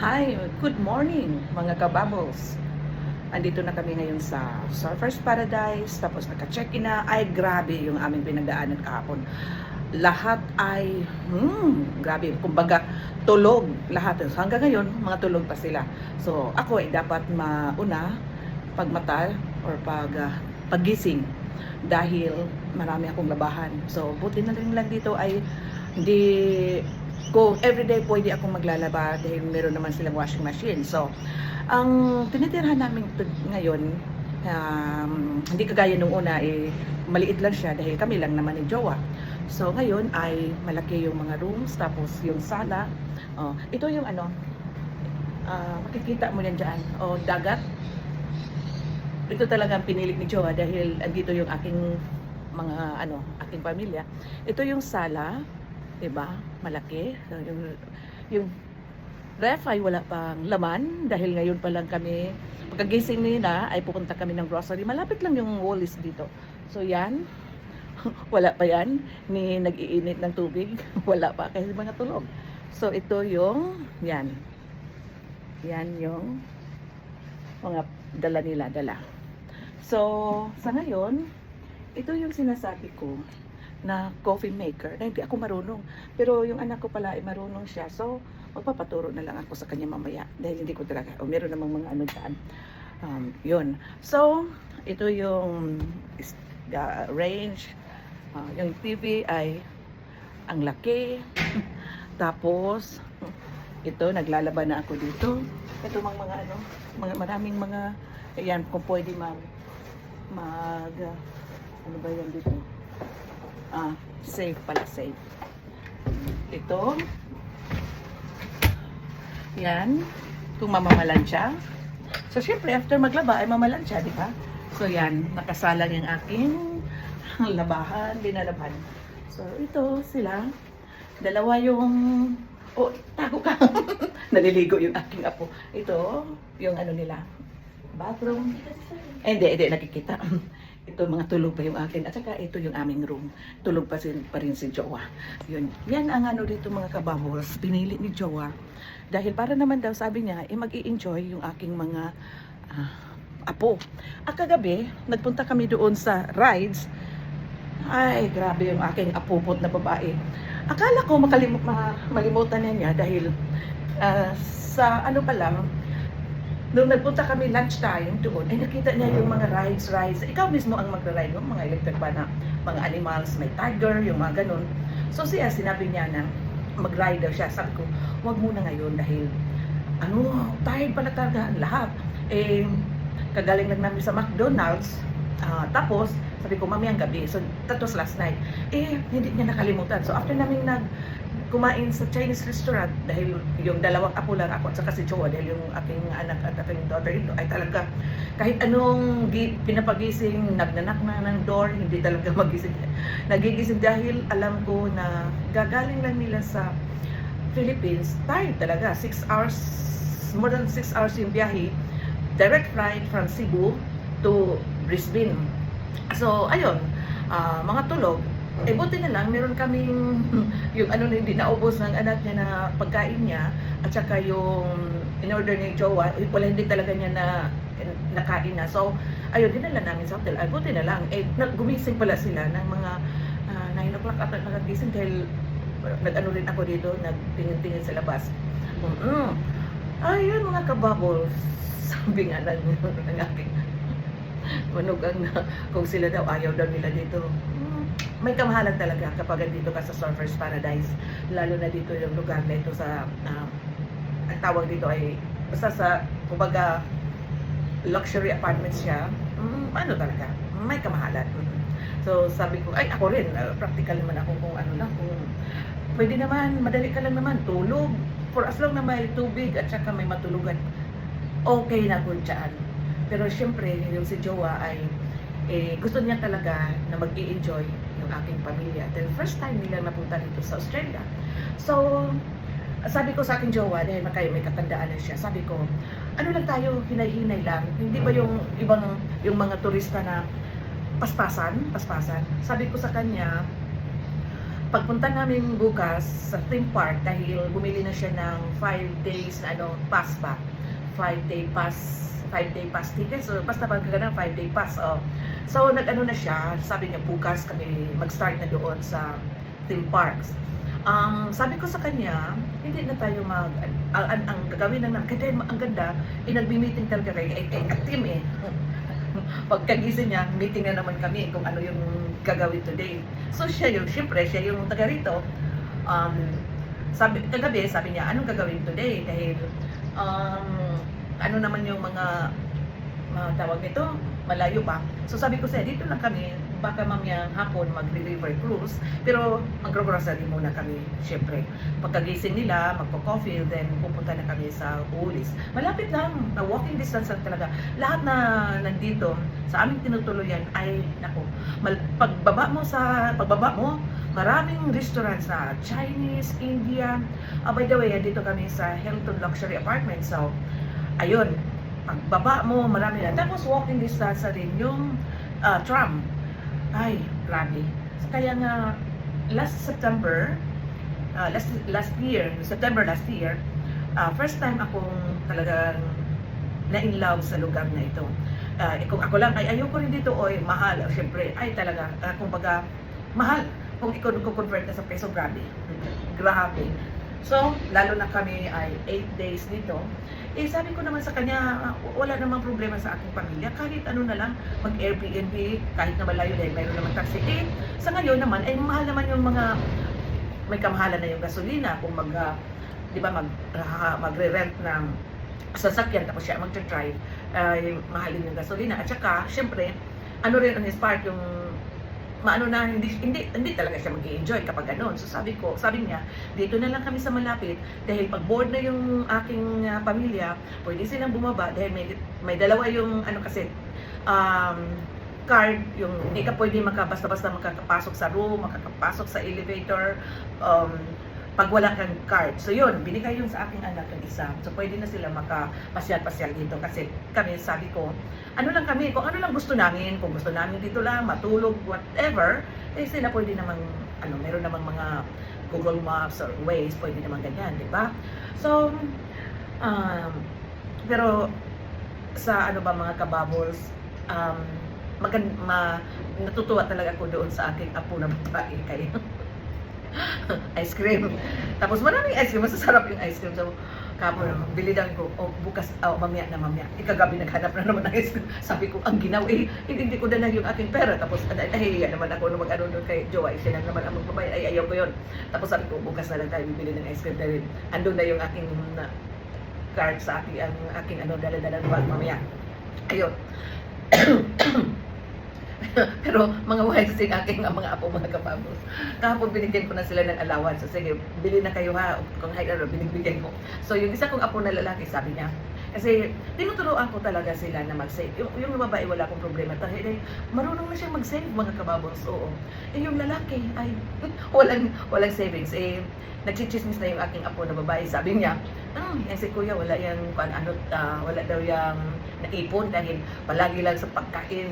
Hi, good morning mga kabubbles. Andito na kami ngayon sa Surfers Paradise, tapos naka-check-in na. Ay, grabe yung aming pinagdaanan kahapon. Lahat ay, grabe. Kumbaga, tulog lahat. Hanggang ngayon, mga tulog pa sila. So, ako ay dapat mauna pagmata or paggising dahil marami akong labahan. So, buti na rin lang dito ay hindi ko everyday pwede akong maglalaba dahil meron naman silang washing machine. So, ang tinitirhan namin ngayon, hindi kagaya nung una, maliit lang siya dahil kami lang naman ni Jowa. So, ngayon ay malaki yung mga rooms, tapos yung sala. Ito yung makikita mo yan dyan, dagat. Ito talaga ang pinilit ni Jowa dahil andito yung aking aking pamilya. Ito yung sala. Diba? Malaki. So, yung ref ay wala pang laman dahil ngayon pa lang kami, pagkagising nila ay pupunta kami ng grocery. Malapit lang yung Wallis dito. So yan, wala pa yan. Ni nag-iinit ng tubig. Wala pa kasi mga tulog. So ito yung, yan. Yan yung mga dala nila, dala. So, sa ngayon, ito yung sinasabi ko na coffee maker na hindi ako marunong, pero yung anak ko pala ay marunong siya, so magpapaturo na lang ako sa kanya mamaya dahil hindi ko talaga, meron namang mga dyan. Yun, so ito yung range. Yung TV ay ang laki. Tapos ito, naglalaba na ako dito. Ito mga maraming mga, ayan, kung pwede ano ba yan dito? Safe pala, safe. Ito. Yan. Kung mamamalansya. So, syempre, after maglaba, ay mamalansya, di ba? So, yan. Nakasalang yung aking labahan, linalaban. So, ito sila. Dalawa yung... Oh, tago ka. Naliligo yung aking apo. Ito, yung nila. Bathroom. Hindi, nakikita. Ito, mga tulog pa yung akin. At saka ito yung aming room. Tulog pa rin si Jowa. Yun. Yan ang dito mga kabubbles. Pinili ni Jowa. Dahil para naman daw, sabi niya, mag-i-enjoy yung aking mga apo. At kagabi, nagpunta kami doon sa rides. Ay, grabe yung aking apupot na babae. Akala ko malimutan niya dahil sa pa lang, nung nagpunta kami lunchtime doon, ay nakita niya yung mga rides. Ikaw mismo ang magra-ride, yung mga electric ba na mga animals, may tiger, yung mga ganun. So sinabi niya na mag-rider siya. Sabi ko, wag muna ngayon dahil tired pala talaga ang lahat. Kagaling lang namin sa McDonald's. Tapos, sabi ko, mamayang gabi. So, that was last night. Hindi niya nakalimutan. So, after namin kumain sa Chinese restaurant dahil yung dalawang apo lang ako at saka si Jowa dahil yung aking anak at aking daughter-in-law ay talaga kahit anong pinapagising, nagnanak na ng door, hindi talaga magising. Nagigising dahil alam ko na gagaling lang nila sa Philippines, tired talaga, 6 hours, more than 6 hours yung biyahe, direct flight from Cebu to Brisbane. So, ayun, mga tulog. Buti na lang, meron kaming yung hindi naubos ng anak niya na pagkain niya at saka yung in-order ni Jowa, wala hindi talaga niya nakain na. So, ayun, dinala namin sa hotel. Buti na lang, gumising pala sila ng mga 9 o'clock at nakagising dahil rin ako dito, nagtingin-tingin sa labas. Ayun mga kabubbles, sabi nga ng aking manugang na kung sila daw, ayaw daw nila dito. May kamahalan talaga kapag dito ka sa Surfers Paradise, lalo na dito yung lugar na ito sa ang tawag dito ay basta sa kumbaga luxury apartments siya. Talaga may kamahalan. So sabi ko, ay ako rin, practical naman ako kung kung pwede naman, madali ka lang naman tulog for as long na may tubig at saka may matulugan, okay na ko dyan. Pero syempre yung si Jowa ay gusto niya talaga na mag-i-enjoy yung aking pamilya. Then first time nila napunta dito sa Australia. So, sabi ko sa aking Jowa, dahil may katandaan na siya, sabi ko, lang tayo, hinay-hinay lang. Hindi ba yung yung mga turista na paspasan? Sabi ko sa kanya, pagpunta namin bukas sa theme park, dahil bumili na siya ng 5 days na pass ba? 5-day pass, 5-day pass ticket. So basta pag ganun 5-day pass. So nag-ano na siya, sabi niya bukas kami mag-start na doon sa theme parks. Sabi ko sa kanya, hindi na tayo ang gagawin na kasi ang ganda, nagbi-meeting talaga kay team eh. Pagkagising niya, meeting na naman kami kung ano yung gagawin today. So syempre siya yung taga rito. Kagabi sabi niya, anong gagawin today? Dahil ano naman yung mga tawag nito, malayo pa. So sabi ko siya, dito lang kami, baka mamaya hapon mag-river cruise, pero mag-grocery muna kami, syempre. Pagkagising nila, magpo-coffee, then pupunta na kami sa Ulis. Malapit lang, na walking distance lang talaga. Lahat na nandito, sa aming tinutuluyan ay, naku, pagbaba mo, maraming restaurants na Chinese, Indian. By the way, dito kami sa Hilton Luxury Apartment. So, ayun, pagbaba mo, marami na. Tapos walking distance rin yung tram. Ay, grabe. So, kaya nga, September last year, first time akong talagang na-in love sa lugar na ito. Kung ako lang, ay ayoko rin dito, oy, mahal. Siyempre, ay talaga, kumbaga, mahal. Kung i-convert na sa peso, grabe. Grabe. So, lalo na kami ay 8 days dito. Sabi ko naman sa kanya, wala namang problema sa aking pamilya. Kahit ano na lang, mag-Airbnb, kahit na malayo dahil mayroon naman taxi. Sa ngayon naman, ay mahal naman yung mga, may kamahalan na yung gasolina. Kung magre-rent ng sasakyan, tapos siya mag-drive, mahalin yung gasolina. At saka, syempre, ano rin ang his part, yung maano na hindi talaga siya mag-i-enjoy kapag gano'n. So sabi niya, dito na lang kami sa malapit dahil pag board na yung aking pamilya, pwede silang bumaba dahil may dalawa yung card, yung hindi ka pwede basta-basta makakapasok sa room, makakapasok sa elevator, pag wala kang card. So yun, binigay yun sa aking anak ng isa. So pwede na sila makapasyal-pasyal dito kasi kami, sabi ko, ano lang kami, kung ano lang gusto namin, kung gusto namin dito lang, matulog, whatever, sila pwede namang, meron namang mga Google Maps or Waze, pwede namang ganyan, di ba? So, pero sa mga kababbles, natutuwa talaga ako doon sa aking apo na babae kay ice cream. Tapos maraming ice cream, masasarap yung ice cream. So, kapon, bili lang ko, bukas, mamaya. Ikagabi naghanap na naman ng ice cream. Sabi ko, ang ginawa, hindi ko na yung aking pera. Tapos, nahihiya naman ako nung mag-ano doon kay Jowa. Siya lang naman ang magbabayad, ayaw ko yun. Tapos sabi ko, bukas na lang tayo bibili ng ice cream. Dahil andun na yung aking card sa aking dala-dalang bag mamaya. Ayun. Pero mga wives din aking mga apo, mga kapabos. Kahapon binigyan ko na sila ng allowance. So, sige, bili na kayo ha. Kung binigbigyan ko. So yung isa kong apo na lalaki, sabi niya, kasi tinuturuan ko talaga sila na mag-save. Yung babae wala akong problema. Dahil marunong na siyang mag-save, mga kababos. Oo. Yung lalaki ay walang savings. Nagchichismis na yung aking apo na babae. Sabi niya, yan si kuya, wala wala daw yung naipon dahil palagi lang sa pagkain.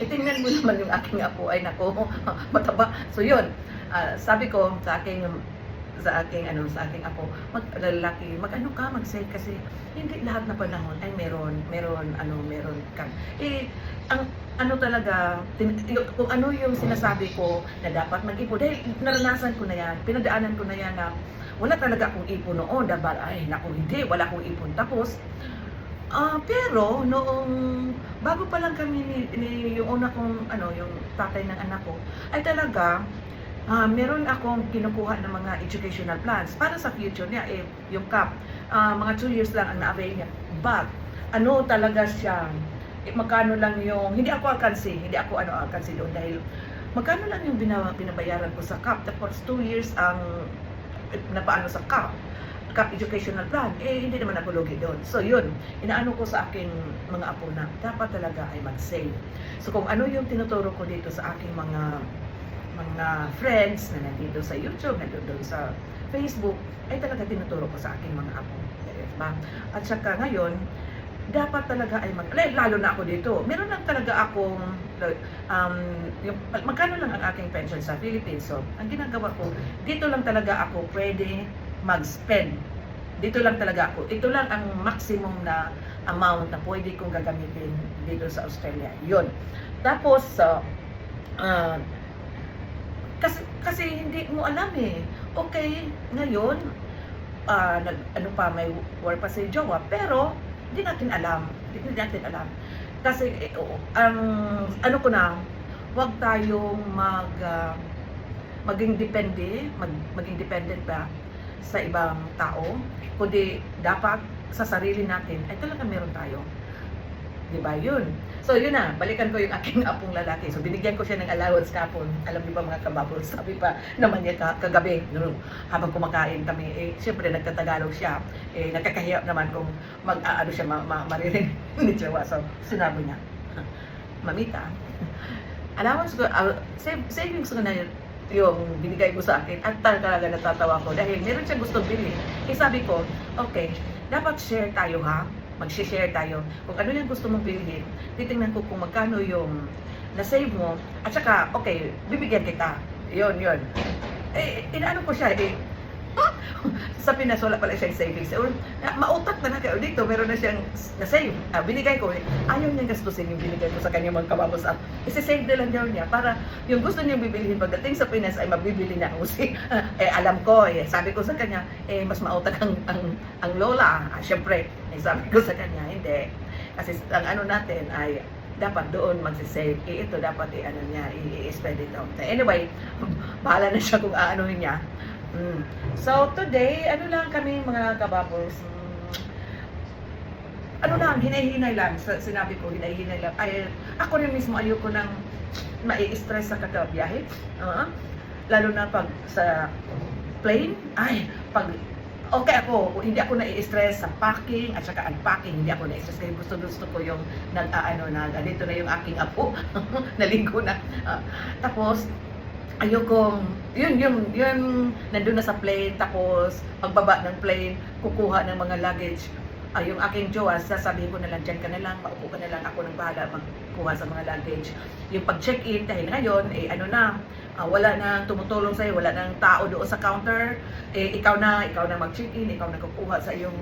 Tingnan mo naman yung aking apo, ay nako, mataba. So yun, sabi ko sa aking apo, lalaki, mag-save kasi hindi lahat na panahon ay meron ka. Talaga, kung ano yung sinasabi ko na dapat mag-ipon, dahil naranasan ko na yan, pinagdaanan ko na yan na wala talaga akong ipon noon, wala akong ipon. Tapos, pero noong bago pa lang kami yung una kong yung tatay ng anak ko ay talaga meron akong kinukuha ng mga educational plans para sa future niya. Yung CAP, mga 2 years lang ang na-avail niya, but talaga siya, magkano lang yung, hindi ako alkansi doon dahil magkano lang yung binabayaran ko sa CAP. Tapos 2 years ang napaano sa CAP educational plan, hindi naman ako lugi doon. So yun, inaano ko sa aking mga apo na dapat talaga ay mag-save. So kung ano yung tinuturo ko dito sa aking mga friends na nandito sa YouTube, nandito sa Facebook, ay talaga tinuturo ko sa aking mga apo. Diba? At saka ngayon, dapat talaga ay lalo na ako dito. Meron lang talaga akong yung magkano lang ang aking pension sa Philippines. So, ang ginagawa ko, dito lang talaga ako pwede mag-spend. Dito lang talaga ako. Ito lang ang maximum na amount na pwede kong gagamitin dito sa Australia. Yun. Tapos, kasi hindi mo alam eh. Okay, ngayon, ano pa, may war pa si jowa, pero hindi natin alam. Hindi natin alam. Kasi, ano ko na, huwag tayong maging maging dependent ba sa ibang tao, kundi dapat sa sarili natin ay talaga meron tayo. Diba yun? So yun na, balikan ko yung aking apong lalaki. So binigyan ko siya ng allowance kapon. Alam niyo ba mga kababol, sabi pa naman niya kagabi, habang kumakain kami, siyempre nagtatagalog siya, nakakahiya naman kung mag-aano siya, maririnig ni Jowa. So sinabi niya, Mamita, allowance ko, savings ko na yung binigay mo sa akin, at talaga natatawa ko dahil meron siya gustong bilhin. Sabi ko, okay, dapat share tayo ha, mag-share tayo. Kung ano yung gusto mong bilhin, titingnan ko kung magkano yung na-save mo, at saka, okay, bibigyan kita. Yun. Inaano ko siya, sa Pinas, wala pala siyang savings. Mautak na kayo dito, meron na siyang na-save. Binigay ko, ayaw niyang gastusin yung binigay ko sa kanya mga kababos. Isa-save na lang niya para yung gusto niyang bibilihin pagdating sa Pinas ay mabibili na kasi alam ko, sabi ko sa kanya, mas mautak ang lola. Siyempre, sabi ko sa kanya, hindi. Kasi ang ano natin ay dapat doon magsisave. Ito dapat i-spend it out. Anyway, bahala na siya kung aanuhin niya. So today, ano lang kami mga kababos, ano lang, hinay-hinay lang. Sinabi ko, hinay-hinay lang. Ako rin mismo ayoko nang mai-stress sa kakabiyahe. Lalo na pag sa plane, pag okay ako, hindi ako nai-stress sa packing at saka unpacking, hindi ako nai-stress kasi gusto ko yung dito na yung aking apo, naligo na. Tapos ayoko, yun, nandun na sa plane, tapos pagbaba ng plane, kukuha ng mga luggage. Yung aking jowa, sasabihin ko na lang, dyan ka na lang, maupo ka na lang, ako nang bahala magkuha sa mga luggage. Yung pag-check-in, dahil ngayon, wala na tumutulong sa'yo, wala nang tao doon sa counter, ikaw na mag-check-in, ikaw na kukuha sa iyong,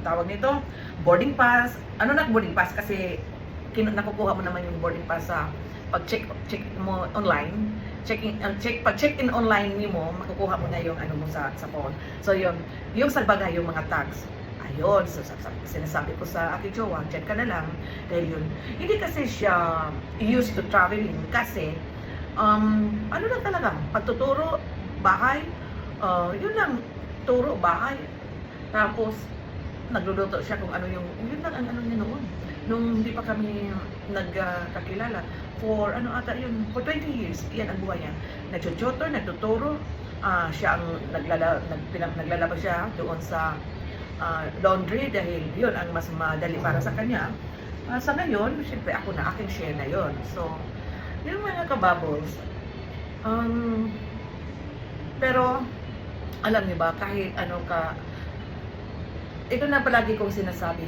tawag nito, boarding pass. Boarding pass? Kasi nakukuha mo naman yung boarding pass sa pag-check mo online. Pag check-in online mo, makukuha mo na yung mo sa phone. So yung salbaga, yung mga tags. Ayun, so sinasabi ko sa aking jowa, dyan ka na lang. Dahil yun, hindi kasi siya used to traveling kasi, lang talaga, pagtuturo, bahay, yun lang, turo, bahay. Tapos, nagluluto siya kung yun lang ang niya noon. Nung hindi pa kami nagkakilala, for 20 years, yan ang buhay niya. Nagtututor, nagtuturo, siya ang naglalaba siya doon sa laundry dahil yun ang mas madali para sa kanya. Sa ngayon, syempre ako na, aking share na yun. So, yung mga kabubbles, pero, alam niyo ba, kahit ito na palagi kong sinasabi,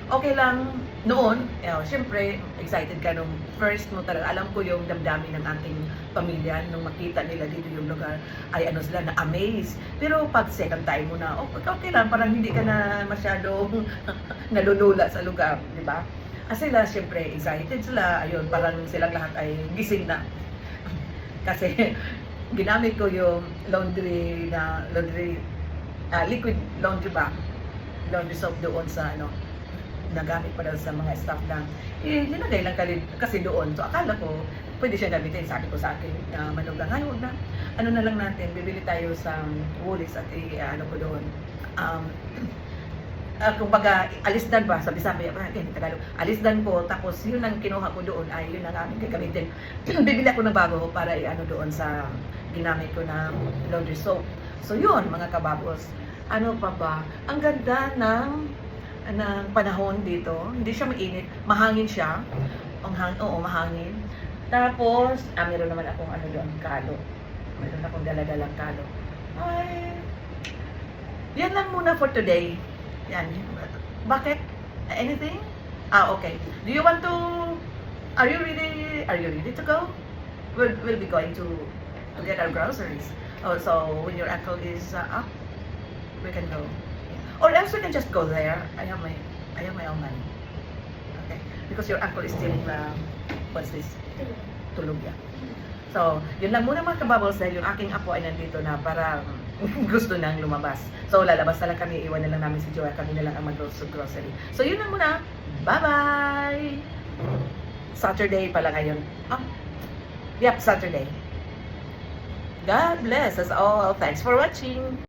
okay lang noon, syempre, excited ka nung first mo talaga. Alam ko yung damdamin ng ating pamilya nung makita nila dito yung lugar, ay sila na-amaze. Pero pag second time mo na, okay lang, parang hindi ka na masyadong nalulula sa lugar, di ba? Sila, syempre, excited sila, ayun, parang silang lahat ay gising na. Kasi, ginamit ko yung liquid laundry bag, laundry soap doon sa nagamit pa daw sa mga staff lang. Nilagay lang kasi doon. So akala ko, pwede siya gamitin. Sabi ko sa akin, manugang, huwag na. Na lang natin, bibili tayo sa Woolies at ko doon. Kumbaga, alisdan ba? Sabi, Tagalog. Alisdan ko, tapos yun ang kinuha ko doon, ay yun ang aming gagamitin. Bibili ako ng bago para doon sa ginamit ko na laundry soap. So yun, mga kababos. Ano pa ba? Ang ganda ng panahon dito. Hindi siya mainit. Mahangin siya. Oo, mahangin. Tapos, meron naman akong doon, kalo. Meron akong daladalang kalo. Yan lang muna for today. Yan. Bakit? Anything? Okay. Do you want to? Are you ready? Are you ready to go? We'll be going to get our groceries. Oh, so when your uncle is up, we can go. Or else we can just go there. I have my own money. Okay. Because your uncle is still what's this? Tulog yan. So, yun lang muna mga kabubbles dahil yung aking apo ay nandito na para gusto nang lumabas. So, lalabas na lang kami, iwan na lang namin si Joel, kami na lang ang mag-grocery. So, yun lang muna. Bye-bye! Saturday pala ngayon. Yep, Saturday. God bless us all. Thanks for watching.